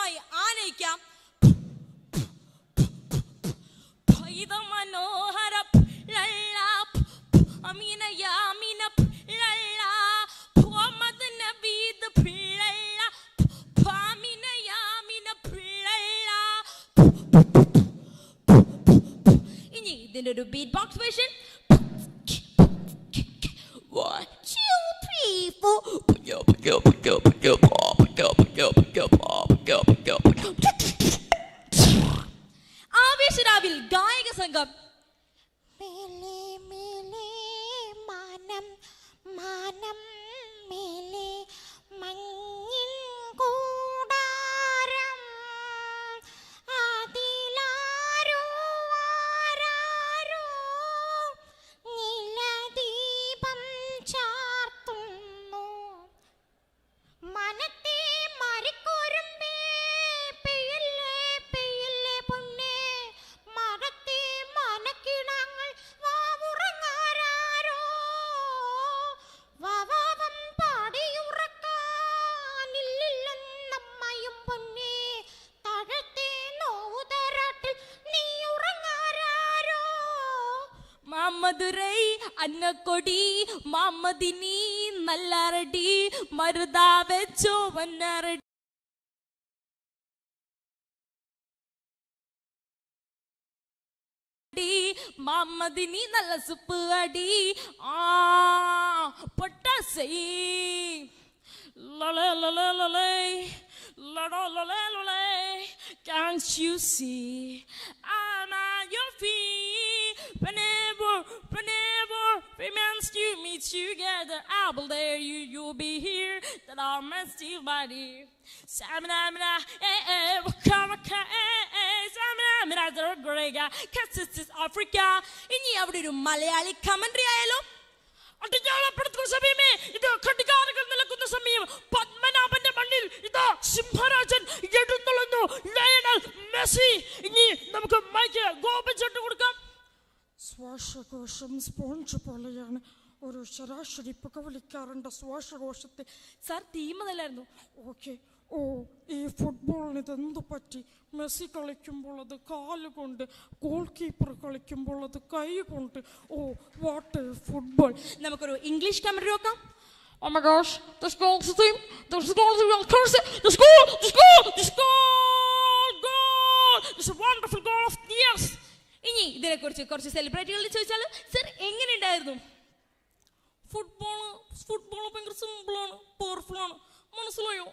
മനോഹരമായി ആനയിക്കാം. ഇത് മനോഹര ലല്ല അമീന യാമിന ലല്ല മുഹമ്മദ് നബീദ് ലല്ല അമീന യാമിന ലല്ല. ഇനി ഇതിന്റെ ഒരു ബീറ്റ് ബോക്സ് വേർഷൻ. 1 2 3 4 ആവേശരാവിൽ ഗായക സംഘം. മേലെ മേലെ മാനം മാനം മേലെ മഞ്ഞിൻ കൂടാരം അതിലാരോ ആരാരോ നിലദീപം ചാർത്തുന്നു മനത്തെ മരിക്കുറുമ്പേ പെയ്യല്ലേ പെയ്യല്ലേ പൊന്നേ മരത്തെ മനക്കിടങ്ങൾ വാവുറങ്ങാരോ വവാവം പാടിയുറക്കാനില്ലെന്നമ്മയും പൊന്നേ തഴത്തെ നോവുതരാട്ടിൽ നീ ഉറങ്ങാരോ. മാമധുരൈ അന്നക്കൊടി മാമദിനി നല്ലറടി മരുതാ വെച്ചോ വന്നറടി മാമദിനി നല്ല സുപ്പ് അടി ആ പൊട്ടസൈ ലലേ ലലേ ലലേ ലടോ ലലേ ലലേ. Can't you see I'm at your feet whenever remains to meet together. I will dare you, you'll be here that I'm still body. Samina Wakaka Samina the Grega Cassis Africa. ഇനി അവിടെ ഒരു മലയാളി കമന്ററി ആയാലോ. അടിഞ്ഞാളപ്പെടുത്തുന്ന സമയമേ ഇത് ഘടികാരങ്ങൾ നിലക്കുന്ന സമയം. പത്മനാഭന്റെ മണ്ണിൽ ഇതാ സിംഹരാജൻ എഴുന്നള്ളുന്നു. Lionel Messi. ഇനി നമുക്ക് മൈക്ക് ഗോപിച്ചിട്ട് കൊടുക്കാം. ശ്വാസകോശം സ്പോഞ്ച് പോലെയാണ്. ഒരു ശരാശരി പുകവലിക്കാറുണ്ട് ശ്വാസകോശത്തെ. സാർ തീമതല്ലായിരുന്നു. ഓക്കെ. ഓ ഈ ഫുട്ബോളിന് ഇതെന്തു പറ്റി? മെസ്സി കളിക്കുമ്പോൾ അത് കാലുകൊണ്ട്, ഗോൾ കീപ്പർ കളിക്കുമ്പോൾ അത് കൈ കൊണ്ട്. Oh what football. നമുക്കൊരു ഇംഗ്ലീഷ് കമന്ററി നോക്കാം. Oh my gosh, the goal, of course, the goal, goal, it's a wonderful goal of yes. ഇനി ഇതിനെ കുറിച്ച് കുറച്ച് സെലിബ്രിറ്റികളിൽ ചോദിച്ചാൽ സർ എങ്ങനെയുണ്ടായിരുന്നു? ഫുട്ബോൾ ഭയങ്കര സിമ്പിളാണ്, പവർഫുള്ളാണ്. മനസ്സിലായോ?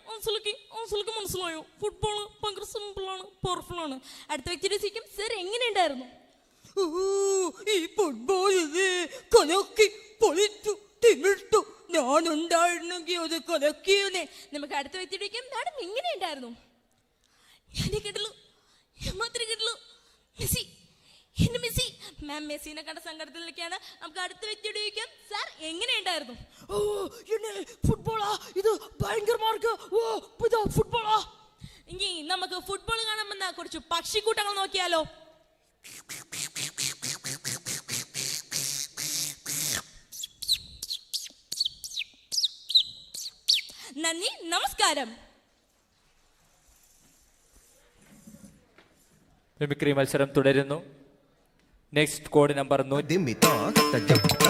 മനസ്സിലായോ? ഫുട്ബോൾ ഭയങ്കര സിമ്പിളാണ്, പവർഫുള്ളാണ്. അടുത്ത വ്യക്തിയുടെ ചോദിക്കും സർ എങ്ങനെയുണ്ടായിരുന്നു? ഈ ഫുട്ബോളിനെ കലക്കി പൊളിച്ചു തിമിർത്തു, ഞാനുണ്ടായിരുന്നെങ്കിൽ അത് കലക്കിയെന്നെ. നമുക്ക് അടുത്ത വ്യക്തിയുടെ ചോദിക്കും മാഡം എങ്ങനെയുണ്ടായിരുന്നു? ഞാൻ മാത്രമേ കേട്ടുള്ളൂ. മെസ്സി മാം മെസ്സിനെ കണ്ട സങ്കടത്തിലൊക്കെയാണ്. നമുക്ക് അടുത്ത വ്യക്തിയോട് ചോദിക്കാം സാർ എങ്ങനെയുണ്ടായിരുന്നു? ഓ ഫുട്ബോളാ, ഇത് ഭയങ്കര മാർക്ക്. ഓ ഇതാ ഫുട്ബോളാ. ഇനി നമുക്ക് ഫുട്ബോൾ കാണാമെന്ന കുറച്ച് പക്ഷിക്കൂട്ടങ്ങൾ നോക്കിയാലോ. നന്ദി, നമസ്കാരം. മിമിക്രി മത്സരം തുടരുന്നു. Next code number 100.